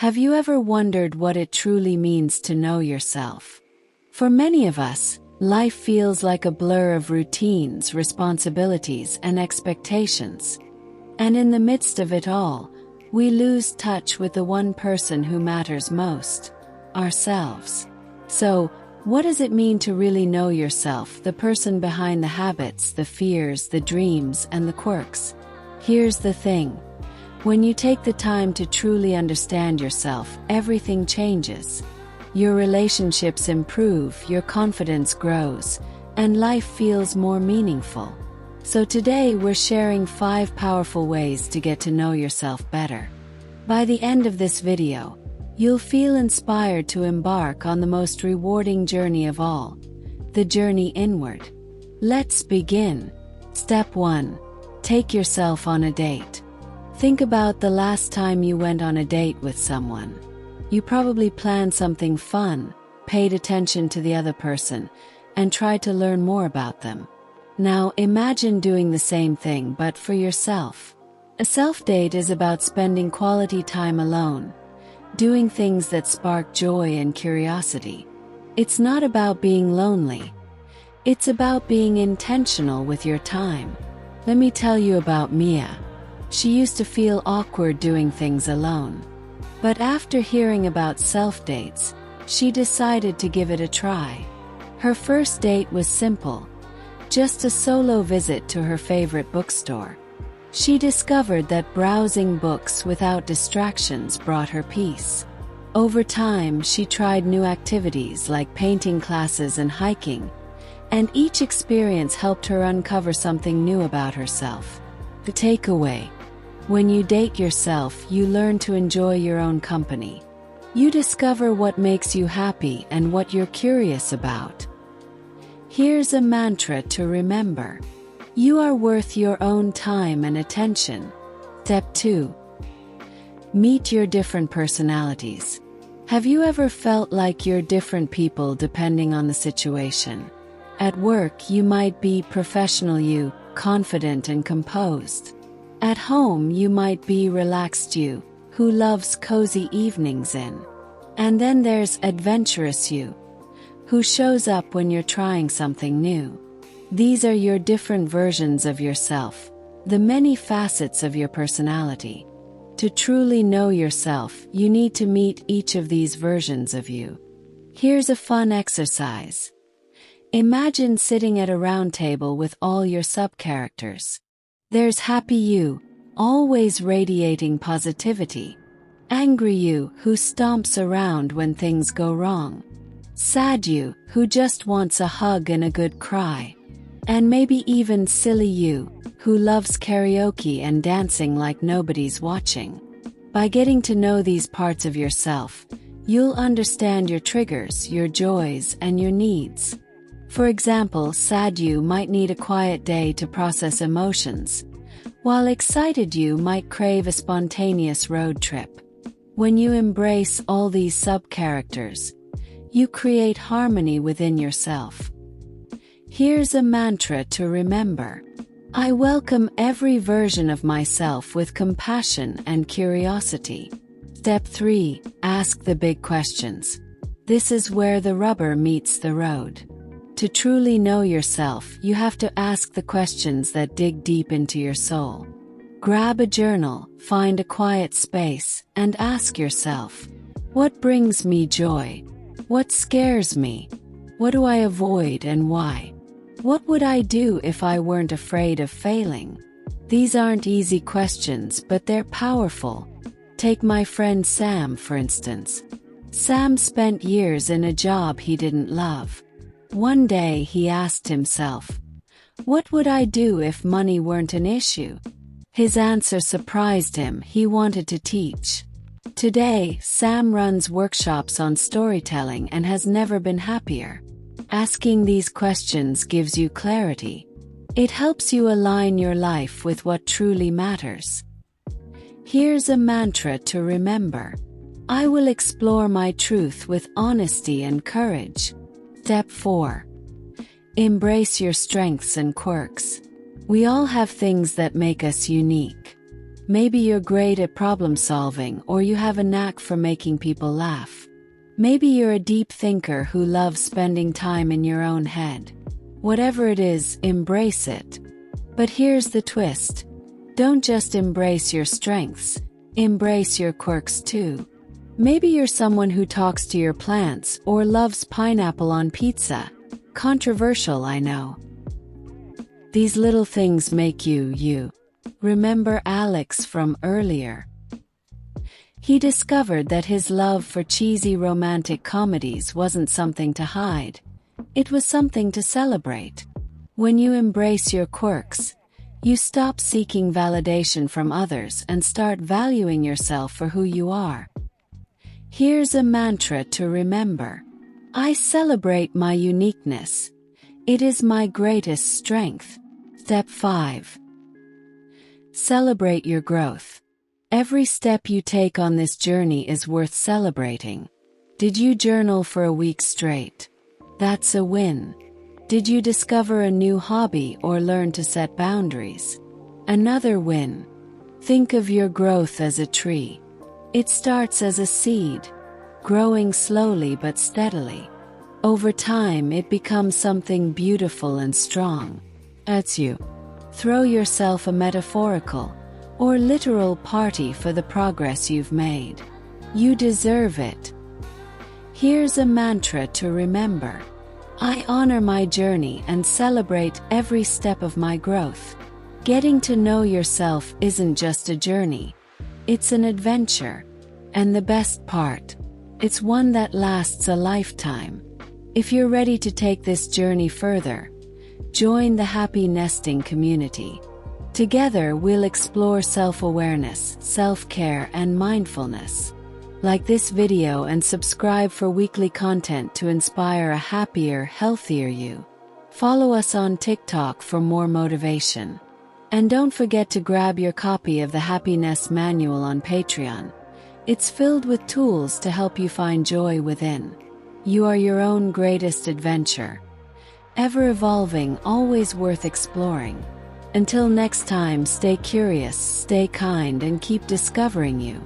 Have you ever wondered what it truly means to know yourself? For many of us, life feels like a blur of routines, responsibilities, and expectations. And in the midst of it all, we lose touch with the one person who matters most: ourselves. So, what does it mean to really know yourself, the person behind the habits, the fears, the dreams, and the quirks? Here's the thing. When you take the time to truly understand yourself, everything changes. Your relationships improve, your confidence grows, and life feels more meaningful. So today we're sharing 5 powerful ways to get to know yourself better. By the end of this video, you'll feel inspired to embark on the most rewarding journey of all, the journey inward. Let's begin. Step 1. Take yourself on a date. Think about the last time you went on a date with someone. You probably planned something fun, paid attention to the other person, and tried to learn more about them. Now imagine doing the same thing but for yourself. A self-date is about spending quality time alone, doing things that spark joy and curiosity. It's not about being lonely. It's about being intentional with your time. Let me tell you about Mia. She used to feel awkward doing things alone. But after hearing about self-dates, she decided to give it a try. Her first date was simple, just a solo visit to her favorite bookstore. She discovered that browsing books without distractions brought her peace. Over time, she tried new activities like painting classes and hiking, and each experience helped her uncover something new about herself. The takeaway: when you date yourself, you learn to enjoy your own company. You discover what makes you happy and what you're curious about. Here's a mantra to remember. You are worth your own time and attention. Step 2. Meet your different personalities. Have you ever felt like you're different people depending on the situation? At work, you might be professional you, confident and composed. At home, you might be relaxed you, who loves cozy evenings in. And then there's adventurous you, who shows up when you're trying something new. These are your different versions of yourself, the many facets of your personality. To truly know yourself, you need to meet each of these versions of you. Here's a fun exercise. Imagine sitting at a round table with all your sub-characters. There's happy you, always radiating positivity. Angry you, who stomps around when things go wrong. Sad you, who just wants a hug and a good cry. And maybe even silly you, who loves karaoke and dancing like nobody's watching. By getting to know these parts of yourself, you'll understand your triggers, your joys, and your needs. For example, sad you might need a quiet day to process emotions, while excited you might crave a spontaneous road trip. When you embrace all these sub-characters, you create harmony within yourself. Here's a mantra to remember. I welcome every version of myself with compassion and curiosity. Step 3. Ask the big questions. This is where the rubber meets the road. To truly know yourself, you have to ask the questions that dig deep into your soul. Grab a journal, find a quiet space, and ask yourself, what brings me joy? What scares me? What do I avoid and why? What would I do if I weren't afraid of failing? These aren't easy questions, but they're powerful. Take my friend Sam, for instance. Sam spent years in a job he didn't love. One day he asked himself, what would I do if money weren't an issue? His answer surprised him. He wanted to teach. Today, Sam runs workshops on storytelling and has never been happier. Asking these questions gives you clarity. It helps you align your life with what truly matters. Here's a mantra to remember. I will explore my truth with honesty and courage. Step 4. Embrace your strengths and quirks. We all have things that make us unique. Maybe you're great at problem solving, or you have a knack for making people laugh. Maybe you're a deep thinker who loves spending time in your own head. Whatever it is, embrace it. But here's the twist. Don't just embrace your strengths, embrace your quirks too. Maybe you're someone who talks to your plants or loves pineapple on pizza. Controversial, I know. These little things make you, you. Remember Alex from earlier? He discovered that his love for cheesy romantic comedies wasn't something to hide. It was something to celebrate. When you embrace your quirks, you stop seeking validation from others and start valuing yourself for who you are. Here's a mantra to remember. I celebrate my uniqueness. It is my greatest strength. Step 5. Celebrate your growth. Every step you take on this journey is worth celebrating. Did you journal for a week straight? That's a win. Did you discover a new hobby or learn to set boundaries? Another win. Think of your growth as a tree. It starts as a seed, growing slowly but steadily. Over time, it becomes something beautiful and strong. That's you. Throw yourself a metaphorical or literal party for the progress you've made. You deserve it. Here's a mantra to remember. I honor my journey and celebrate every step of my growth. Getting to know yourself isn't just a journey. It's an adventure. And the best part, it's one that lasts a lifetime. If you're ready to take this journey further, join the Happy Nesting community. Together we'll explore self-awareness, self-care, and mindfulness. Like this video and subscribe for weekly content to inspire a happier, healthier you. Follow us on TikTok for more motivation. And don't forget to grab your copy of the Happiness Manual on Patreon. It's filled with tools to help you find joy within. You are your own greatest adventure. Ever evolving, always worth exploring. Until next time, stay curious, stay kind, and keep discovering you.